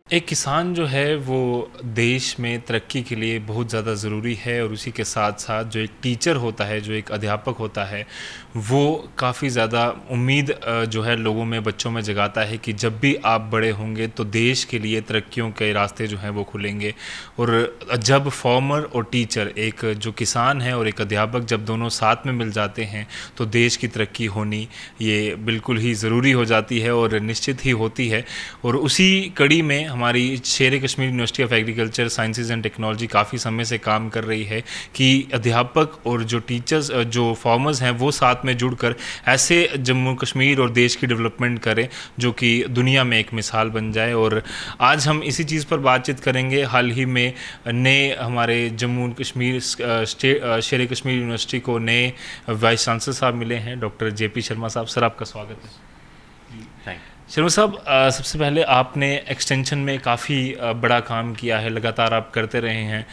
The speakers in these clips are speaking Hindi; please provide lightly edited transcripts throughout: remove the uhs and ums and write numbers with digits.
एक किसान जो है वो देश में तरक्की के लिए बहुत ज़्यादा ज़रूरी है और उसी के साथ-साथ जो एक टीचर होता है, जो एक अध्यापक होता है, वो काफ़ी ज़्यादा उम्मीद जो है लोगों में, बच्चों में जगाता है कि जब भी आप बड़े होंगे तो देश के लिए तरक्कियों के रास्ते जो हैं वो खुलेंगे। और जब फार्मर और टीचर, एक जो किसान है और एक अध्यापक जब दोनों साथ में मिल जाते हैं तो देश की तरक्की होनी ये बिल्कुल ही ज़रूरी हो जाती है और निश्चित ही होती है। और उसी कड़ी में हमारी शेर Kashmir university of agriculture sciences and technology काफ़ी समय से काम कर रही है कि अध्यापक और जो टीचर्स, जो फार्मर्स हैं, वो साथ में जुड़कर ऐसे जम्मू कश्मीर और देश की डेवलपमेंट करें जो कि दुनिया में एक मिसाल बन जाए। और आज हम इसी चीज़ पर बातचीत करेंगे। हाल ही में नए हमारे जम्मू कश्मीर शेर कश्मीर यूनिवर्सिटी को नए वाइस चांसलर साहब मिले हैं, डॉक्टर JP शर्मा साहब। सर, आपका स्वागत है। थैंक शर्मा साहब, सबसे पहले आपने एक्सटेंशन में काफ़ी बड़ा काम किया है, लगातार आप करते रहे हैं।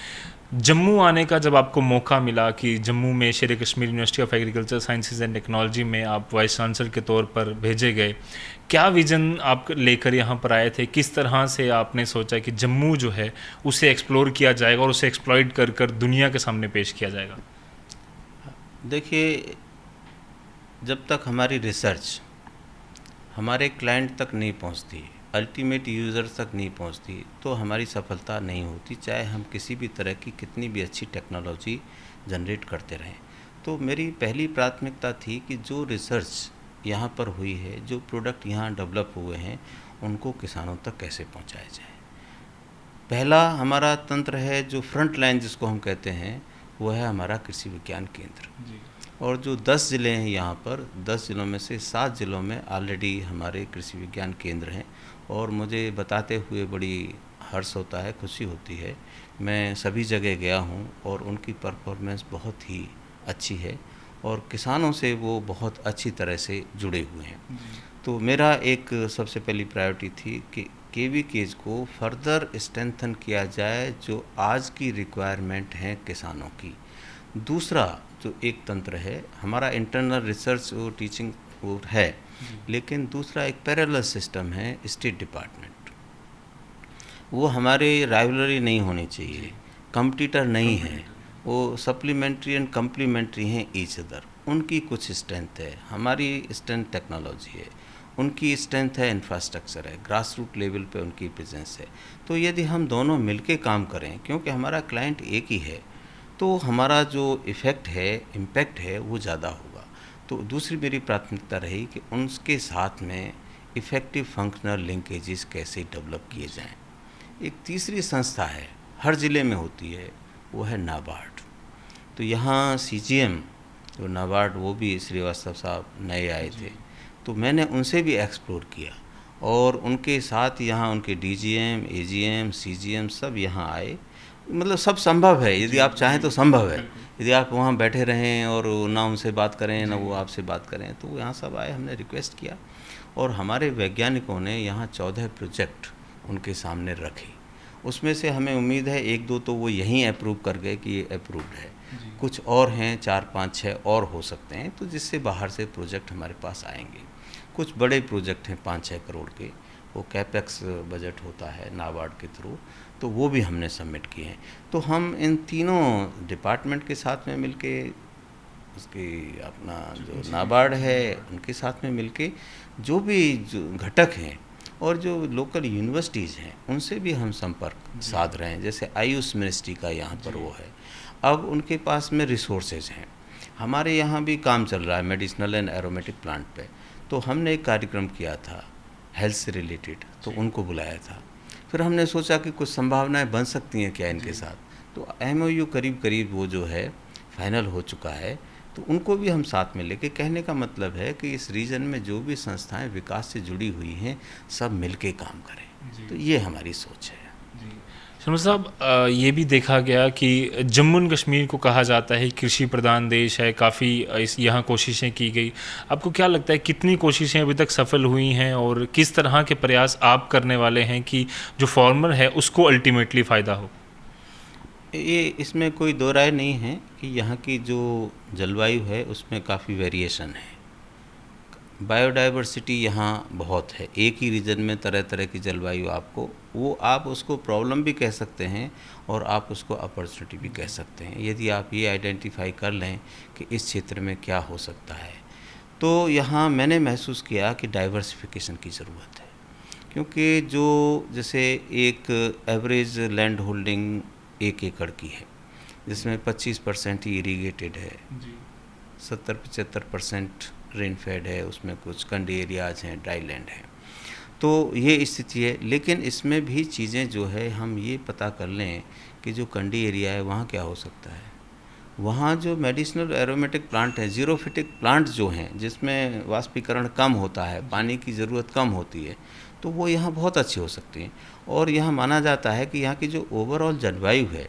जम्मू आने का जब आपको मौका मिला कि जम्मू में शेर Kashmir university of agriculture sciences and technology में आप वाइस चांसलर के तौर पर भेजे गए, क्या विज़न आप लेकर यहाँ पर आए थे? किस तरह से आपने सोचा कि जम्मू जो है उसे एक्सप्लोर किया जाएगा और उसे एक्सप्लॉइट कर कर दुनिया के सामने पेश किया जाएगा? देखिए, जब तक हमारी रिसर्च हमारे क्लाइंट तक नहीं पहुंचती, अल्टीमेट यूज़र तक नहीं पहुंचती, तो हमारी सफलता नहीं होती, चाहे हम किसी भी तरह की कितनी भी अच्छी टेक्नोलॉजी जनरेट करते रहें। तो मेरी पहली प्राथमिकता थी कि जो रिसर्च यहाँ पर हुई है, जो प्रोडक्ट यहाँ डेवलप हुए हैं, उनको किसानों तक कैसे पहुँचाया जाए। पहला हमारा तंत्र है, जो फ्रंट लाइन जिसको हम कहते हैं, वो है हमारा कृषि विज्ञान केंद्र। जी। और जो 10 ज़िले हैं यहाँ पर, 10 ज़िलों में से 7 ज़िलों में ऑलरेडी हमारे कृषि विज्ञान केंद्र हैं। और मुझे बताते हुए बड़ी हर्ष होता है, खुशी होती है। मैं सभी जगह गया हूँ और उनकी परफॉर्मेंस बहुत ही अच्छी है और किसानों से वो बहुत अच्छी तरह से जुड़े हुए हैं। तो मेरा एक सबसे पहली प्रायोरिटी थी कि KVKs को फर्दर स्ट्रेंथन किया जाए, जो आज की रिक्वायरमेंट है किसानों की। दूसरा जो एक तंत्र है, हमारा इंटरनल रिसर्च और टीचिंग वो है, लेकिन दूसरा एक पैरेलल सिस्टम है, स्टेट डिपार्टमेंट। वो हमारे राइवलरी नहीं होनी चाहिए, कम्पिटिटर नहीं है, वो सप्लीमेंट्री एंड कम्प्लीमेंट्री हैं ईच अदर। उनकी कुछ स्ट्रेंथ है, हमारी स्ट्रेंथ टेक्नोलॉजी है, उनकी स्ट्रेंथ है इंफ्रास्ट्रक्चर है, ग्रास रूट लेवल पे उनकी प्रेजेंस है। तो यदि हम दोनों मिलके काम करें, क्योंकि हमारा क्लाइंट एक ही है, तो हमारा जो इफ़ेक्ट है, इम्पैक्ट है, वो ज़्यादा होगा। तो दूसरी मेरी प्राथमिकता रही कि उनके साथ में इफ़ेक्टिव फंक्शनल लिंकेजेस कैसे डेवलप किए जाएं। एक तीसरी संस्था है, हर ज़िले में होती है, वो है नाबार्ड। तो यहाँ CGM जो नाबार्ड, वो भी श्रीवास्तव साहब नए आए थे, तो मैंने उनसे भी एक्सप्लोर किया और उनके साथ यहाँ उनके DGM, AGM, CGM सब यहाँ आए। मतलब सब संभव है, यदि आप चाहें तो संभव है। यदि आप वहाँ बैठे रहें और ना उनसे बात करें, ना वो आपसे बात करें, तो यहाँ सब आए, हमने रिक्वेस्ट किया और हमारे वैज्ञानिकों ने यहाँ 14 प्रोजेक्ट उनके सामने रखे। उसमें से हमें उम्मीद है 1-2 तो वो यहीं अप्रूव कर गए कि ये अप्रूव्ड है। कुछ और हैं, 4-5-6 और हो सकते हैं, तो जिससे बाहर से प्रोजेक्ट हमारे पास आएंगे। कुछ बड़े प्रोजेक्ट हैं 5-6 करोड़ के, वो कैपेक्स बजट होता है नाबार्ड के थ्रू, तो वो भी हमने सबमिट किए हैं। तो हम इन तीनों डिपार्टमेंट के साथ में मिलके, उसके अपना जो नाबार्ड है उनके साथ में मिलके, जो भी जो घटक हैं और जो लोकल यूनिवर्सिटीज़ हैं, उनसे भी हम संपर्क साध रहे हैं। जैसे आयुष मिनिस्ट्री का यहाँ पर वो है, अब उनके पास में रिसोर्सेज हैं। हमारे यहाँ भी काम चल रहा है मेडिसिनल एंड एरोमेटिक प्लांट पे, तो हमने एक कार्यक्रम किया था हेल्थ से रिलेटेड, तो उनको बुलाया था। फिर हमने सोचा कि कुछ संभावनाएं बन सकती हैं क्या इनके साथ, तो MOU करीब करीब वो जो है फाइनल हो चुका है। तो उनको भी हम साथ में लेके, कहने का मतलब है कि इस रीजन में जो भी संस्थाएं विकास से जुड़ी हुई हैं, सब मिलके काम करें। तो ये हमारी सोच है। शर्मा साहब, ये भी देखा गया कि जम्मू एंड कश्मीर को कहा जाता है कृषि प्रधान देश है, काफ़ी इस यहाँ कोशिशें की गई। आपको क्या लगता है कितनी कोशिशें अभी तक सफल हुई हैं और किस तरह के प्रयास आप करने वाले हैं कि जो फार्मर है उसको अल्टीमेटली फ़ायदा हो? ये इसमें कोई दो राय नहीं है कि यहाँ की जो जलवायु है उसमें काफ़ी वेरिएशन है। बायोडाइवर्सिटी यहाँ बहुत है, एक ही रीजन में तरह तरह की जलवायु आपको, वो आप उसको प्रॉब्लम भी कह सकते हैं और आप उसको अपॉर्चुनिटी भी कह सकते हैं, यदि आप ये आइडेंटिफाई कर लें कि इस क्षेत्र में क्या हो सकता है। तो यहाँ मैंने महसूस किया कि डाइवर्सिफिकेशन की ज़रूरत है, क्योंकि जो जैसे एक एवरेज लैंड होल्डिंग 1 एकड़ की है, जिसमें 25% ही इरीगेटेड है, 70-75% रेनफेड है, उसमें कुछ कंडी एरियाज हैं, ड्राई लैंड है, तो ये स्थिति है। लेकिन इसमें भी चीज़ें जो है हम ये पता कर लें कि जो कंडी एरिया है वहाँ क्या हो सकता है। वहाँ जो मेडिसिनल एरोमेटिक प्लांट हैं, जीरोफिटिक प्लांट जो हैं, जिसमें वाष्पीकरण कम होता है, पानी की ज़रूरत कम होती है, तो वो यहाँ बहुत अच्छी हो सकती हैं। और यहाँ माना जाता है कि यहाँ की जो ओवरऑल जलवायु है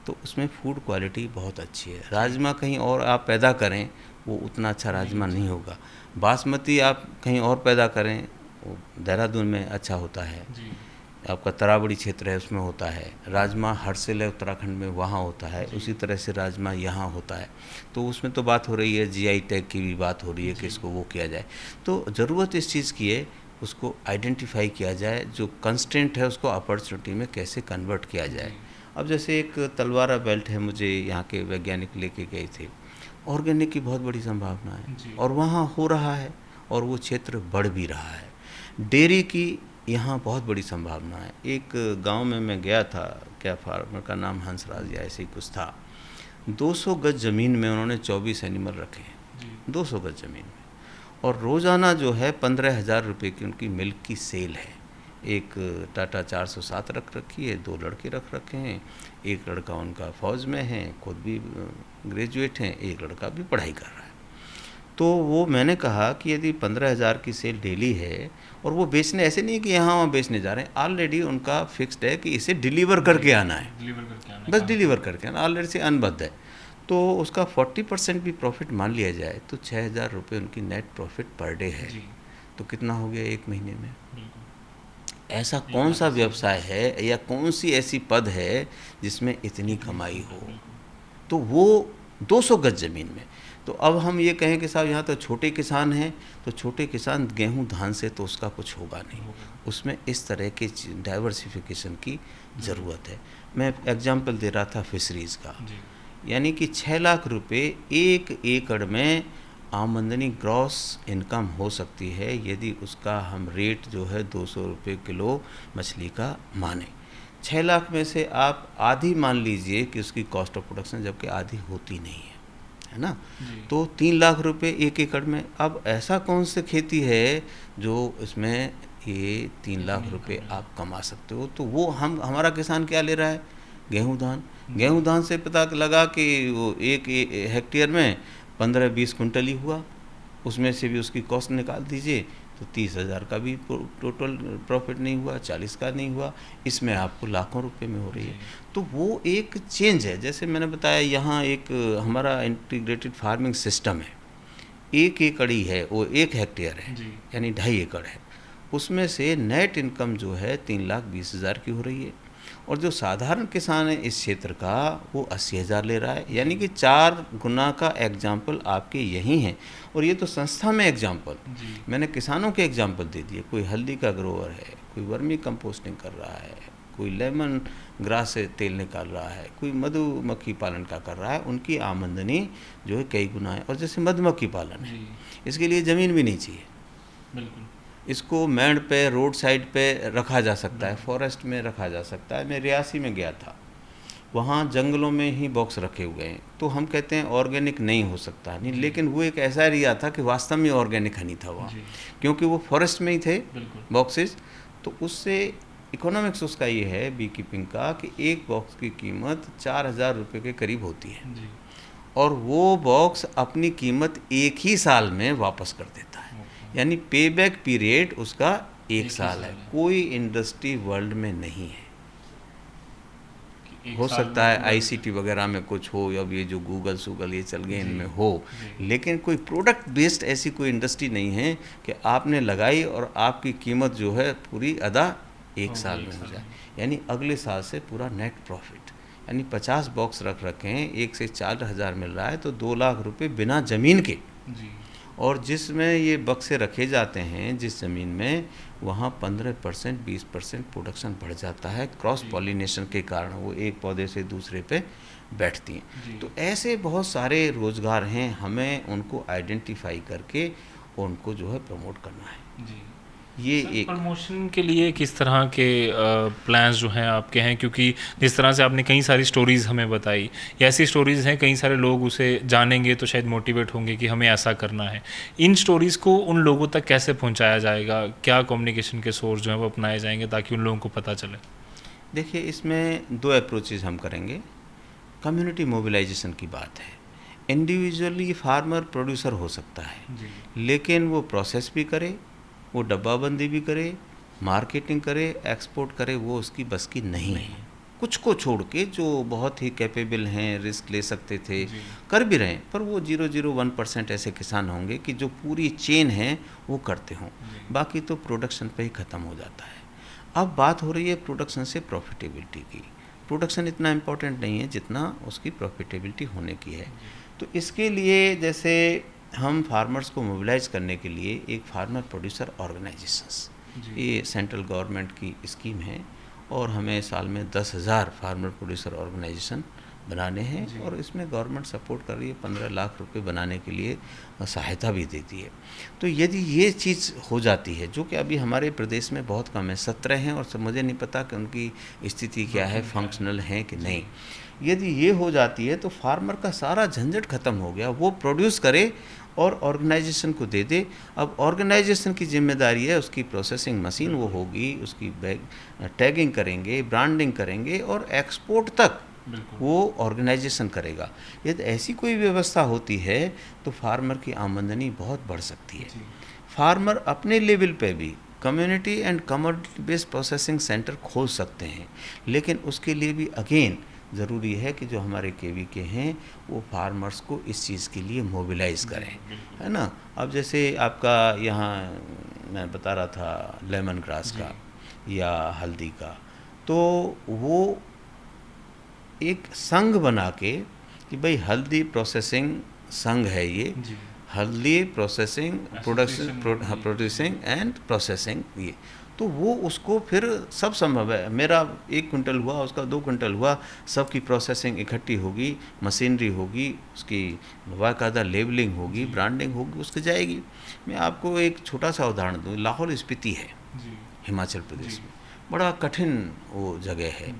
तो उसमें फूड क्वालिटी बहुत अच्छी है। राजमा कहीं और आप पैदा करें वो उतना अच्छा राजमा नहीं होगा, बासमती आप कहीं और पैदा करें वो देहरादून में अच्छा होता है, आपका तरावड़ी क्षेत्र है उसमें होता है, राजमा हर्सिल है उत्तराखंड में वहाँ होता है, उसी तरह से राजमा यहाँ होता है। तो उसमें तो बात हो रही है जीआई टैग की भी बात हो रही है कि इसको वो किया जाए। तो ज़रूरत इस चीज़ की है उसको आइडेंटिफाई किया जाए, जो कंस्ट्रेंट है उसको अपॉर्चुनिटी में कैसे कन्वर्ट किया जाए। अब जैसे एक तलवारा बेल्ट है, मुझे यहाँ के वैज्ञानिक लेके गए थे, ऑर्गेनिक की बहुत बड़ी संभावना है और वहाँ हो रहा है और वो क्षेत्र बढ़ भी रहा है। डेयरी की यहाँ बहुत बड़ी संभावना है। एक गांव में मैं गया था, क्या फार्मर का नाम हंसराज या ऐसे ही कुछ था, 200 गज ज़मीन में उन्होंने 24 एनिमल रखे हैं, 200 गज ज़मीन में, और रोज़ाना जो है 15,000 रुपये की उनकी मिल्क की सेल है। एक टाटा 407 रख रखी है, 2 लड़के रख रखे हैं, एक लड़का उनका फ़ौज में है, खुद भी ग्रेजुएट हैं, एक लड़का भी पढ़ाई कर रहा है। तो वो मैंने कहा कि यदि 15,000 की सेल डेली है और वो बेचने ऐसे नहीं कि यहाँ वहाँ बेचने जा रहे हैं, ऑलरेडी उनका फिक्स्ड है कि इसे डिलीवर करके आना है, बस डिलीवर करके आना, ऑलरेडी से अनबद्ध है। तो उसका 40% भी प्रॉफिट मान लिया जाए तो 6,000 रुपये उनकी नेट प्रॉफिट पर डे है। तो कितना हो गया एक महीने में। ऐसा कौन सा व्यवसाय है या कौन सी ऐसी पद है जिसमें इतनी कमाई हो। तो वो 200 गज ज़मीन में। तो अब हम ये कहें कि साहब यहाँ तो छोटे किसान हैं, तो छोटे किसान गेहूं धान से तो उसका कुछ होगा नहीं, उसमें इस तरह के डाइवर्सिफिकेशन की ज़रूरत है। मैं एग्जांपल दे रहा था फिशरीज़ का, यानी कि 6 लाख रुपए 1 एकड़ में आमदनी ग्रॉस इनकम हो सकती है यदि उसका हम रेट जो है 200 रुपये किलो मछली का माने। 6 लाख में से आप आधी मान लीजिए कि उसकी कॉस्ट ऑफ प्रोडक्शन, जबकि आधी होती नहीं है ना। तो 3 लाख रुपए 1 एकड़ में। अब ऐसा कौन सी खेती है जो इसमें ये 3 लाख रुपए आप कमा सकते हो। तो वो हमारा किसान क्या ले रहा है, गेहूँ धान। गेहूँ धान से पता लगा कि वो 1 हेक्टेयर में 15-20 कुंटल ही हुआ, उसमें से भी उसकी कॉस्ट निकाल दीजिए तो 30,000 का भी टोटल प्रॉफिट नहीं हुआ, 40 का नहीं हुआ, इसमें आपको लाखों रुपए में हो रही है। तो वो एक चेंज है। जैसे मैंने बताया यहाँ एक हमारा इंटीग्रेटेड फार्मिंग सिस्टम है, 1 एकड़ ही है, वो 1 हेक्टेयर है, यानी 2.5 एकड़ है, उसमें से नेट इनकम जो है 3,20,000 की हो रही है। और जो साधारण किसान है इस क्षेत्र का वो 80,000 ले रहा है, यानी कि 4 गुना का एग्जाम्पल आपके यही हैं। और ये तो संस्था में एग्जाम्पल, मैंने किसानों के एग्जाम्पल दे दिए। कोई हल्दी का ग्रोवर है, कोई वर्मी कंपोस्टिंग कर रहा है, कोई लेमन ग्रास से तेल निकाल रहा है, कोई मधुमक्खी पालन का कर रहा है, उनकी आमदनी जो है कई गुना है। और जैसे मधुमक्खी पालन है, इसके लिए ज़मीन भी नहीं चाहिए, बिल्कुल, इसको मेड़ पे, रोड साइड पे रखा जा सकता है, फॉरेस्ट में रखा जा सकता है। मैं रियासी में गया था, वहाँ जंगलों में ही बॉक्स रखे हुए हैं। तो हम कहते हैं ऑर्गेनिक नहीं हो सकता नहीं, लेकिन वो एक ऐसा एरिया था कि वास्तव में ऑर्गेनिक हनी था वहाँ, क्योंकि वो फॉरेस्ट में ही थे बॉक्सेस। तो उससे इकोनॉमिक्स उसका ये है बी कीपिंग का कि एक बॉक्स की कीमत 4,000 रुपये के करीब होती है, और वो बॉक्स अपनी कीमत 1 ही साल में वापस कर देता है, यानी पे बैक पीरियड उसका 1 साल है। कोई इंडस्ट्री वर्ल्ड में नहीं है। हो सकता है आईसीटी वगैरह में कुछ हो, या ये जो गूगल ये चल गए इनमें हो, लेकिन कोई प्रोडक्ट बेस्ड ऐसी कोई इंडस्ट्री नहीं है कि आपने लगाई और आपकी कीमत जो है पूरी अदा 1 साल में हो जाए, यानी अगले साल से पूरा नेट प्रॉफिट। यानी 50 बॉक्स रख रखे हैं, 1 से 4,000 मिल रहा है, तो 2 लाख रुपए बिना ज़मीन के। और जिसमें ये बक्से रखे जाते हैं जिस ज़मीन में, वहाँ 15% 20% प्रोडक्शन बढ़ जाता है क्रॉस पॉलिनेशन के कारण, वो एक पौधे से दूसरे पे बैठती हैं। तो ऐसे बहुत सारे रोज़गार हैं, हमें उनको आइडेंटिफाई करके उनको जो है प्रमोट करना है। जी। ये एक प्रमोशन के लिए किस तरह के प्लान्स जो हैं आपके हैं, क्योंकि जिस तरह से आपने कई सारी स्टोरीज़ हमें बताई, या ऐसी स्टोरीज़ हैं कई सारे लोग उसे जानेंगे तो शायद मोटिवेट होंगे कि हमें ऐसा करना है। इन स्टोरीज़ को उन लोगों तक कैसे पहुंचाया जाएगा, क्या कम्युनिकेशन के सोर्स जो हैं वो अपनाए जाएंगे ताकि उन लोगों को पता चले? देखिए, इसमें 2 अप्रोचेज़ हम करेंगे। कम्युनिटी मोबिलाइजेशन की बात है। इंडिविजुअली फार्मर प्रोड्यूसर हो सकता है, लेकिन वो प्रोसेस भी करे, वो डब्बाबंदी भी करे, मार्केटिंग करे, एक्सपोर्ट करे, वो उसकी बस की नहीं है। कुछ को छोड़ के जो बहुत ही कैपेबल हैं, रिस्क ले सकते थे, कर भी रहे हैं, पर वो 0.01% ऐसे किसान होंगे कि जो पूरी चेन है वो करते हों, बाकी तो प्रोडक्शन पे ही ख़त्म हो जाता है। अब बात हो रही है प्रोडक्शन से प्रॉफिटेबिलिटी की। प्रोडक्शन इतना इम्पोर्टेंट नहीं है जितना उसकी प्रॉफिटेबिलिटी होने की है। तो इसके लिए जैसे हम फार्मर्स को मोबिलाइज करने के लिए एक फार्मर प्रोड्यूसर ऑर्गेनाइजेशंस, ये सेंट्रल गवर्नमेंट की स्कीम है, और हमें साल में 10,000 फार्मर प्रोड्यूसर ऑर्गेनाइजेशन बनाने हैं, और इसमें गवर्नमेंट सपोर्ट कर रही है, 15 लाख रुपए बनाने के लिए सहायता भी देती है। तो यदि ये चीज़ हो जाती है, जो कि अभी हमारे प्रदेश में बहुत कम है, 17 हैं, और मुझे नहीं पता कि उनकी स्थिति क्या है, फंक्शनल हैं कि नहीं। यदि ये हो जाती है तो फार्मर का सारा झंझट ख़त्म हो गया, वो प्रोड्यूस करे और ऑर्गेनाइजेशन को दे दे। अब ऑर्गेनाइजेशन की जिम्मेदारी है, उसकी प्रोसेसिंग मशीन वो होगी, उसकी टैगिंग करेंगे, ब्रांडिंग करेंगे, और एक्सपोर्ट तक वो ऑर्गेनाइजेशन करेगा। यदि ऐसी कोई व्यवस्था होती है तो फार्मर की आमदनी बहुत बढ़ सकती है। फार्मर अपने लेवल पे भी community and commodity based processing centre खोल सकते हैं, लेकिन उसके लिए भी अगेन ज़रूरी है कि जो हमारे केवी के हैं वो फार्मर्स को इस चीज़ के लिए मोबिलाइज़ करें, है ना। अब जैसे आपका यहाँ मैं बता रहा था लेमन ग्रास का या हल्दी का, तो वो एक संघ बना के कि भाई हल्दी प्रोसेसिंग संघ है ये, हल्दी प्रोसेसिंग प्रोड्यूसिंग एंड प्रोसेसिंग, ये तो वो उसको फिर सब संभव है। मेरा 1 क्विंटल हुआ, उसका 2 क्विंटल हुआ, सबकी प्रोसेसिंग इकट्ठी होगी, मशीनरी होगी, उसकी बाकायदा लेबलिंग होगी, ब्रांडिंग होगी, उसके जाएगी। मैं आपको एक छोटा सा उदाहरण दूँ, लाहौल स्पीति है हिमाचल प्रदेश में, बड़ा कठिन वो जगह है,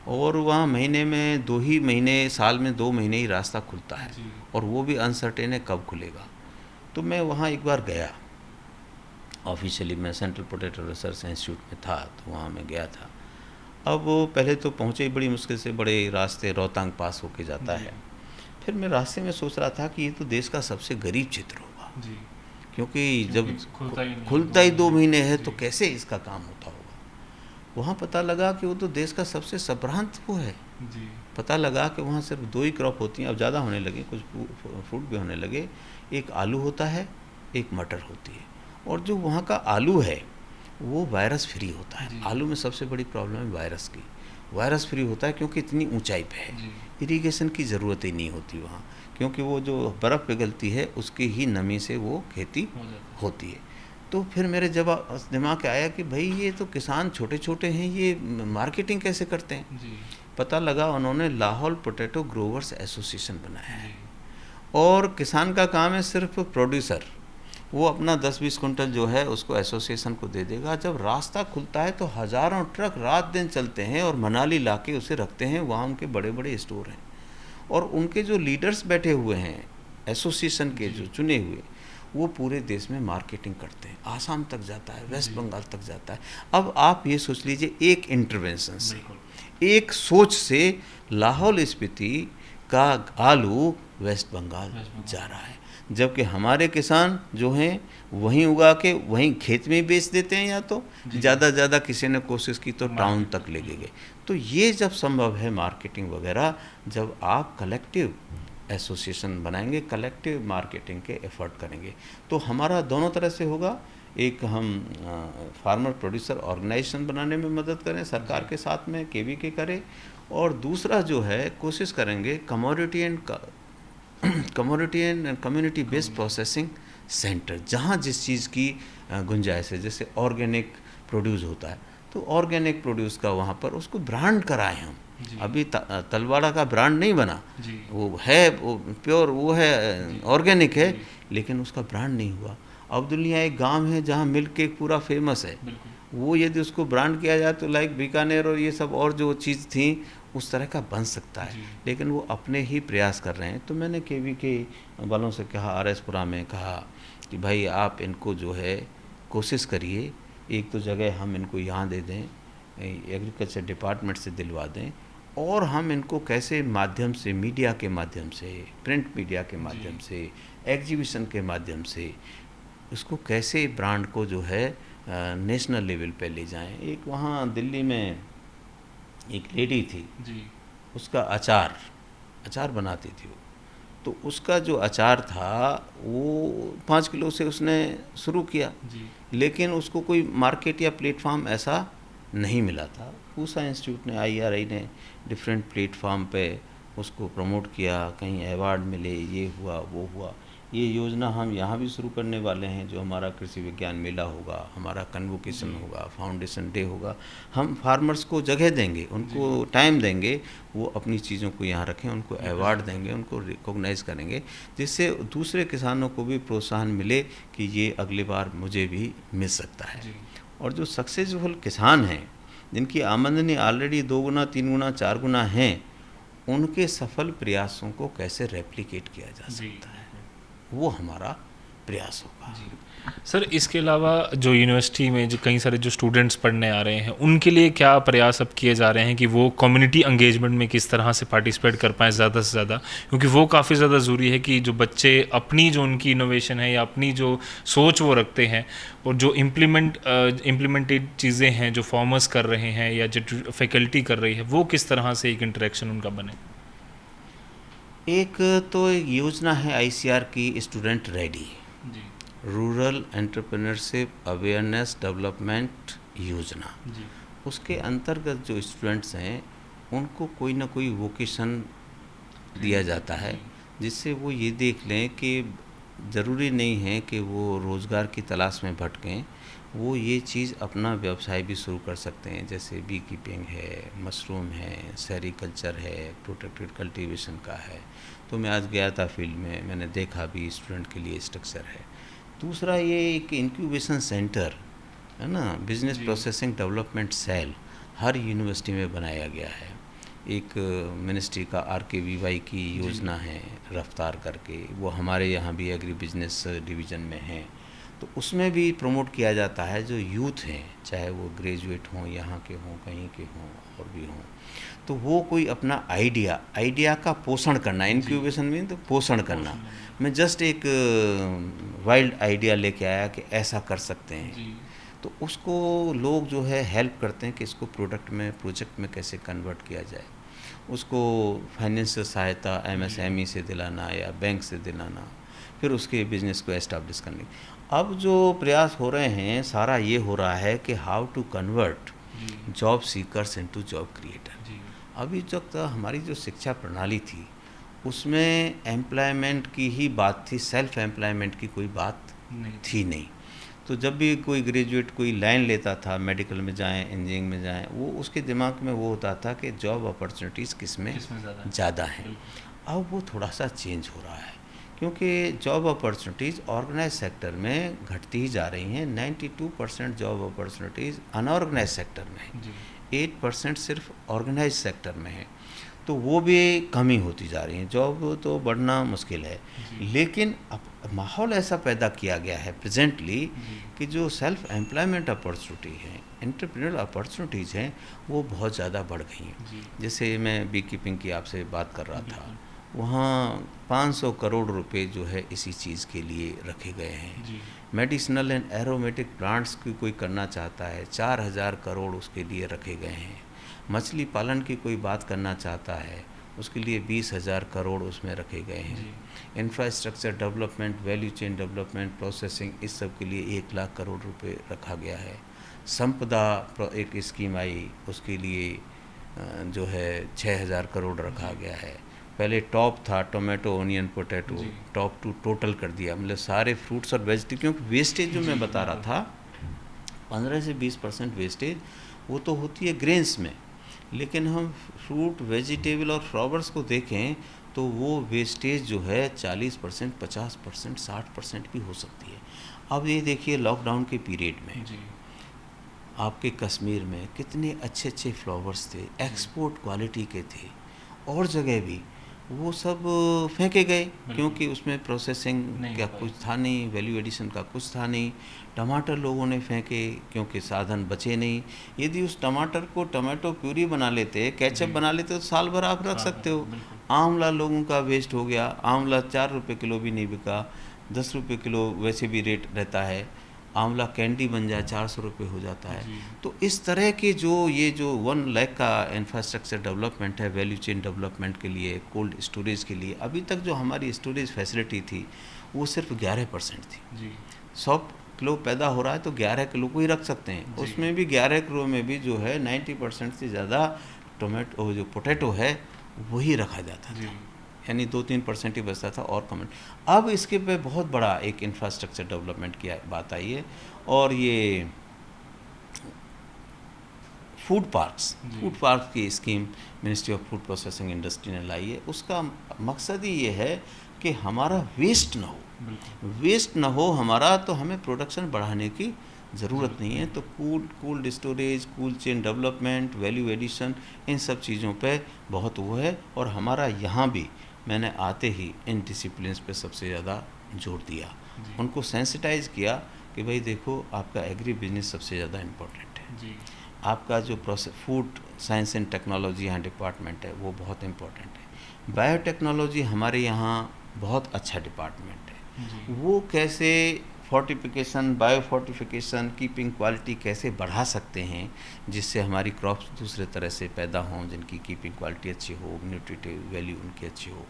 और वहाँ महीने में 2 ही महीने, साल में 2 महीने ही रास्ता खुलता है, और वो भी अनसर्टेन है कब खुलेगा। तो मैं वहाँ एक बार गया ऑफिशियली, मैं सेंट्रल पोटैटो रिसर्च इंस्टीट्यूट में था, तो वहाँ मैं गया था। अब वो पहले तो पहुँचे ही बड़ी मुश्किल से, बड़े रास्ते रोहतांग पास होके जाता है। फिर मैं रास्ते में सोच रहा था कि ये तो देश का सबसे गरीब क्षेत्र होगा, क्योंकि जब खुलता ही 2 महीने है तो कैसे इसका काम होता होगा। वहाँ पता लगा कि वो तो देश का सबसे संभ्रांत वो है। पता लगा कि वहाँ सिर्फ 2 ही क्रॉप होती हैं, अब ज़्यादा होने लगे, कुछ फ्रूट भी होने लगे। एक आलू होता है, एक मटर होती है, और जो वहाँ का आलू है वो वायरस फ्री होता है। आलू में सबसे बड़ी प्रॉब्लम है वायरस की। वायरस फ्री होता है क्योंकि इतनी ऊंचाई पे है, इरिगेशन की ज़रूरत ही नहीं होती वहाँ, क्योंकि वो जो बर्फ़ पिघलती है उसकी ही नमी से वो खेती होती है। तो फिर मेरे जब दिमाग आया कि भाई ये तो किसान छोटे छोटे हैं, ये मार्केटिंग कैसे करते हैं। पता लगा उन्होंने लाहौल पोटैटो ग्रोवर्स एसोसिएशन बनाया है, और किसान का काम है सिर्फ प्रोड्यूसर, वो अपना 10-20 कुंटल जो है उसको एसोसिएशन को दे देगा। जब रास्ता खुलता है तो हज़ारों ट्रक रात दिन चलते हैं और मनाली ला के उसे रखते हैं, वहाँ उनके बड़े बड़े स्टोर हैं, और उनके जो लीडर्स बैठे हुए हैं एसोसिएशन के जो चुने हुए, वो पूरे देश में मार्केटिंग करते हैं। आसाम तक जाता है, वेस्ट बंगाल तक जाता है। अब आप ये सोच लीजिए, एक इंटरवेंशन से, एक सोच से लाहौल स्पीति का आलू वेस्ट बंगाल जा रहा है, जबकि हमारे किसान जो हैं वहीं उगा के वहीं खेत में बेच देते हैं, या तो ज़्यादा किसी ने कोशिश की तो टाउन तक ले गए। तो ये जब संभव है मार्केटिंग वगैरह, जब आप कलेक्टिव एसोसिएशन बनाएंगे, कलेक्टिव मार्केटिंग के एफर्ट करेंगे, तो हमारा दोनों तरह से होगा। एक हम फार्मर प्रोड्यूसर ऑर्गेनाइजेशन बनाने में मदद करें सरकार के साथ में, केवी के करें, और दूसरा जो है कोशिश करेंगे commodity and community based processing centre, जहाँ जिस चीज़ की गुंजाइश है। जैसे ऑर्गेनिक प्रोड्यूस होता है तो ऑर्गेनिक प्रोड्यूस का वहाँ पर उसको ब्रांड कराएं हम। अभी तलवाड़ा का ब्रांड नहीं बना, वो है, वो प्योर, वो है, ऑर्गेनिक है, लेकिन उसका ब्रांड नहीं हुआ। अब्दुलिया एक गांव है जहाँ मिल्क केक पूरा फेमस है, वो यदि उसको ब्रांड किया जाए तो लाइक बीकानेर और ये सब और जो चीज़ थी उस तरह का बन सकता है, लेकिन वो अपने ही प्रयास कर रहे हैं। तो मैंने केवीके वालों से कहा, RS-पुरा में कहा कि भाई आप इनको जो है कोशिश करिए, एक तो जगह हम इनको यहाँ दे दें, एग्रीकल्चर डिपार्टमेंट से दिलवा दें, और हम इनको कैसे माध्यम से, मीडिया के माध्यम से, प्रिंट मीडिया के माध्यम से, एग्जीबिशन के माध्यम से उसको कैसे ब्रांड को जो है नेशनल लेवल पे ले जाएं। एक वहाँ दिल्ली में एक लेडी थी उसका अचार बनाती थी वो, तो उसका जो अचार था वो 5 किलो से उसने शुरू किया, लेकिन उसको कोई मार्केट या प्लेटफॉर्म ऐसा नहीं मिला था। पूसा इंस्टीट्यूट ने, IRI ने डिफरेंट प्लेटफॉर्म पे उसको प्रमोट किया, कहीं अवार्ड मिले, ये हुआ वो हुआ। ये योजना हम यहाँ भी शुरू करने वाले हैं, जो हमारा कृषि विज्ञान मेला होगा, हमारा कन्वोकेशन होगा, फाउंडेशन डे होगा, हम फार्मर्स को जगह देंगे, उनको टाइम देंगे, वो अपनी चीज़ों को यहाँ रखें, उनको अवार्ड देंगे, उनको रिकॉग्नाइज करेंगे, जिससे दूसरे किसानों को भी प्रोत्साहन मिले कि ये अगली बार मुझे भी मिल सकता है। और जो सक्सेसफुल किसान हैं, जिनकी आमदनी ऑलरेडी 2 गुना 3 गुना 4 गुना हैं, उनके सफल प्रयासों को कैसे रेप्लिकेट किया जा सकता है, वो हमारा प्रयास होगा। सर, इसके अलावा जो यूनिवर्सिटी में जो कई सारे जो स्टूडेंट्स पढ़ने आ रहे हैं, उनके लिए क्या प्रयास अब किए जा रहे हैं कि वो कम्युनिटी एंगेजमेंट में किस तरह से पार्टिसिपेट कर पाएँ ज़्यादा से ज़्यादा, क्योंकि वो काफ़ी ज़्यादा ज़रूरी है कि जो बच्चे अपनी जो उनकी इनोवेशन है या अपनी जो सोच वो रखते हैं, और जो इम्प्लीमेंटेड चीज़ें हैं जो फार्मर्स कर रहे हैं या जो फैकल्टी कर रही है, वो किस तरह से एक इंटरेक्शन उनका बने। एक तो एक योजना है ICR की, student ready, rural entrepreneurship awareness development योजना। उसके अंतर्गत जो स्टूडेंट्स हैं उनको कोई ना कोई वोकेशन दिया जाता है, जिससे वो ये देख लें कि ज़रूरी नहीं है कि वो रोज़गार की तलाश में भटकें, वो ये चीज़ अपना व्यवसाय भी शुरू कर सकते हैं। जैसे बी कीपिंग है, मशरूम है, सेरिकल्चर है, प्रोटेक्टेड कल्टीवेशन का है। तो मैं आज गया था फील्ड में, मैंने देखा भी स्टूडेंट के लिए स्ट्रक्चर है। दूसरा ये एक इंक्यूबेशन सेंटर है ना, बिजनेस प्रोसेसिंग डेवलपमेंट सेल हर यूनिवर्सिटी में बनाया गया है। एक मिनिस्ट्री का RKVY की योजना है रफ्तार करके, वो हमारे यहाँ भी एग्री बिजनेस डिवीज़न में है। तो उसमें भी प्रमोट किया जाता है जो यूथ हैं, चाहे वो ग्रेजुएट हों, यहाँ के हों, कहीं के हों और भी हों, तो वो कोई अपना आइडिया का पोषण करना, इंक्यूबेशन में तो पोषण करना। मैं जस्ट एक वाइल्ड आइडिया लेके आया कि ऐसा कर सकते हैं, तो उसको लोग जो है हेल्प करते हैं कि इसको प्रोजेक्ट में कैसे कन्वर्ट किया जाए। उसको फाइनेंशियल सहायता MSME से दिलाना या बैंक से दिलाना, फिर उसके बिजनेस को एस्टैब्लिश करने। अब जो प्रयास हो रहे हैं, सारा ये हो रहा है कि how to convert job seekers into job creator. अभी तक हमारी जो शिक्षा प्रणाली थी उसमें एम्प्लॉयमेंट की ही बात थी, सेल्फ एम्प्लॉयमेंट की कोई बात थी नहीं। तो जब भी कोई ग्रेजुएट कोई लाइन लेता था, मेडिकल में जाएं, इंजीनियरिंग में जाएं, वो उसके दिमाग में वो होता था कि जॉब अपॉर्चुनिटीज़ किसमें ज़्यादा हैं। अब वो थोड़ा सा चेंज हो रहा है, क्योंकि जॉब अपॉर्चुनिटीज़ ऑर्गेनाइज सेक्टर में घटती ही जा रही हैं। 92% जॉब अपॉर्चुनिटीज़ अनऑर्गेनाइज सेक्टर में है, 8% सिर्फ ऑर्गेनाइज सेक्टर में है। तो वो भी कमी होती जा रही है। जॉब तो बढ़ना मुश्किल है, लेकिन अब माहौल ऐसा पैदा किया गया है प्रेजेंटली कि जो सेल्फ एम्प्लॉयमेंट अपॉर्चुनिटी है, एंटरप्रेन्योरल अपॉर्चुनिटीज़ हैं, वो बहुत ज़्यादा बढ़ गई हैं। जैसे मैं बी कीपिंग की आपसे बात कर रहा था, वहाँ 500 करोड़ रुपए जो है इसी चीज़ के लिए रखे गए हैं। मेडिसिनल एंड एरोमेटिक प्लांट्स की कोई करना चाहता है, 4000 करोड़ उसके लिए रखे गए हैं। मछली पालन की कोई बात करना चाहता है, उसके लिए 20,000 करोड़ उसमें रखे गए हैं। Infrastructure development, value chain development, processing, इस सब के लिए 1 लाख करोड़ रुपए रखा गया है। संपदा एक स्कीम आई, उसके लिए जो है 6,000 करोड़ रखा गया है। पहले टॉप था टोमेटो ऑनियन पोटैटो, जी। टॉप टू टोटल कर दिया, मतलब सारे फ्रूट्स और वेजिटेबल, क्योंकि वेस्टेज जो मैं बता रहा था 15 से 20% वेस्टेज वो तो होती है ग्रेन्स में, लेकिन हम फ्रूट वेजिटेबल और फ्लावर्स को देखें तो वो वेस्टेज जो है 40%, 50%, 60% भी हो सकती है। अब ये देखिए लॉकडाउन के पीरियड में जी। आपके कश्मीर में कितने अच्छे अच्छे फ्लावर्स थे, एक्सपोर्ट क्वालिटी के थे, और जगह भी वो सब फेंके गए क्योंकि उसमें प्रोसेसिंग का कुछ था नहीं, वैल्यू एडिशन का कुछ था नहीं। टमाटर लोगों ने फेंके क्योंकि साधन बचे नहीं। यदि उस टमाटर को टमाटो प्यूरी बना लेते, केचप बना लेते, तो साल भर आप रख सकते हो। आंवला लोगों का वेस्ट हो गया, आंवला 4 रुपये किलो भी नहीं बिका, 10 रुपये किलो वैसे भी रेट रहता है। आंवला कैंडी बन जाए 400 रुपये हो जाता है। तो इस तरह के ये जो 1 लाख का इंफ्रास्ट्रक्चर डेवलपमेंट है वैल्यू चेन डेवलपमेंट के लिए, कोल्ड स्टोरेज के लिए, अभी तक जो हमारी स्टोरेज फैसिलिटी थी वो सिर्फ 11% थी। 100 किलो पैदा हो रहा है तो 11 किलो को ही रख सकते हैं, उसमें भी 11 किलो में भी जो है 90% से ज़्यादा टोमेटो जो पोटैटो है वही रखा जाता था, यानी 2-3% ही बचता था और कमेंट। अब इसके पे बहुत बड़ा एक इंफ्रास्ट्रक्चर डेवलपमेंट की बात आई है, और ये फूड पार्क की scheme ministry of food processing industry ने लाई है। उसका मकसद ही ये है कि हमारा वेस्ट ना हो हमारा, तो हमें प्रोडक्शन बढ़ाने की ज़रूरत नहीं है। तो cold storage, cold chain development, value addition, इन सब चीज़ों पे बहुत वो है। और हमारा यहाँ भी मैंने आते ही इन डिसिप्लिन्स पे सबसे ज़्यादा जोर दिया, उनको सेंसिटाइज किया कि भाई देखो आपका एग्री बिजनेस सबसे ज़्यादा इम्पोर्टेंट है, आपका जो process food science and technology यहाँ डिपार्टमेंट है वो बहुत इम्पोर्टेंट है, बायोटेक्नोलॉजी हमारे यहाँ बहुत अच्छा डिपार्टमेंट है, वो कैसे fortification, bio fortification, keeping quality कैसे बढ़ा सकते हैं जिससे हमारी क्रॉप्स दूसरे तरह से पैदा हों, जिनकी कीपिंग क्वालिटी अच्छी हो, न्यूट्रिटिव वैल्यू उनकी अच्छी हो,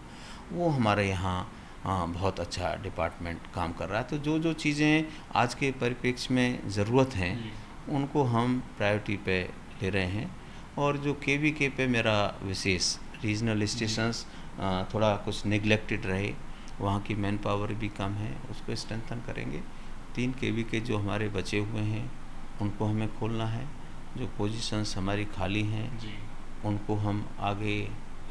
वो हमारे यहाँ बहुत अच्छा डिपार्टमेंट काम कर रहा है। तो जो चीज़ें आज के परिप्रेक्ष्य में ज़रूरत हैं उनको हम प्रायोरिटी पे ले रहे हैं। और जो KVK पे मेरा विशेष रीजनल स्टेशंस थोड़ा कुछ निगलेक्टेड रहे, वहाँ की मैन पावर भी कम है, उसको स्ट्रेंथन करेंगे। 3 KVK जो हमारे बचे हुए हैं उनको हमें खोलना है, जो पोजीशंस हमारी खाली हैं उनको हम आगे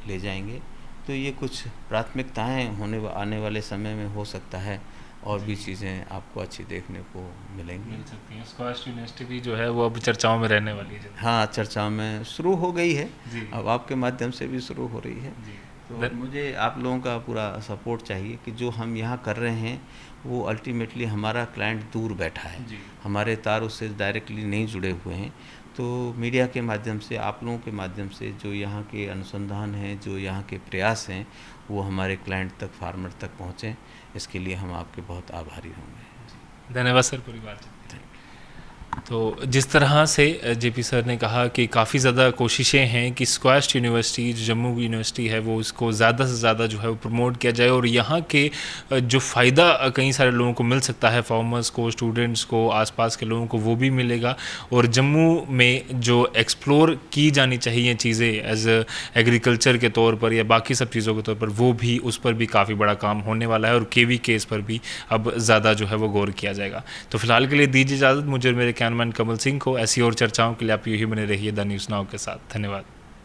ले जाएंगे। तो ये कुछ प्राथमिकताएं आने वाले समय में हो सकता है, और भी चीज़ें आपको अच्छी देखने को मिल सकती हैं। स्क्वैश यूनिवर्सिटी भी जो है वो अब चर्चाओं में रहने वाली है। हाँ, चर्चाओं में शुरू हो गई है, अब आपके माध्यम से भी शुरू हो रही है। तो मुझे आप लोगों का पूरा सपोर्ट चाहिए कि जो हम यहाँ कर रहे हैं वो अल्टीमेटली हमारा क्लाइंट दूर बैठा है, हमारे तार उससे डायरेक्टली नहीं जुड़े हुए हैं। तो मीडिया के माध्यम से, आप लोगों के माध्यम से जो यहाँ के अनुसंधान हैं, जो यहाँ के प्रयास हैं, वो हमारे क्लाइंट तक, फार्मर तक पहुँचें, इसके लिए हम आपके बहुत आभारी होंगे। धन्यवाद सर पूरी बात। तो जिस तरह से JP सर ने कहा कि काफ़ी ज़्यादा कोशिशें हैं कि स्क्वैश यूनिवर्सिटी जो जम्मू की यूनिवर्सिटी है वो इसको ज़्यादा से ज़्यादा जो है वो प्रमोट किया जाए, और यहाँ के जो फ़ायदा कई सारे लोगों को मिल सकता है, फार्मर्स को, स्टूडेंट्स को, आसपास के लोगों को, वो भी मिलेगा। और जम्मू में जो एक्सप्लोर की जानी चाहिए चीज़ें एज एग्रीकल्चर के तौर पर या बाकी सब चीज़ों के तौर पर, वो भी उस पर भी काफ़ी बड़ा काम होने वाला है, और KVK इस पर भी अब ज़्यादा जो है वो गौर किया जाएगा। तो फिलहाल के लिए दीजिए इजाज़त मुझे और मेरे कैमरामैन कमल सिंह को। ऐसी और चर्चाओं के लिए आप यूँ ही बने रहिए द न्यूज़ नाउ के साथ। धन्यवाद।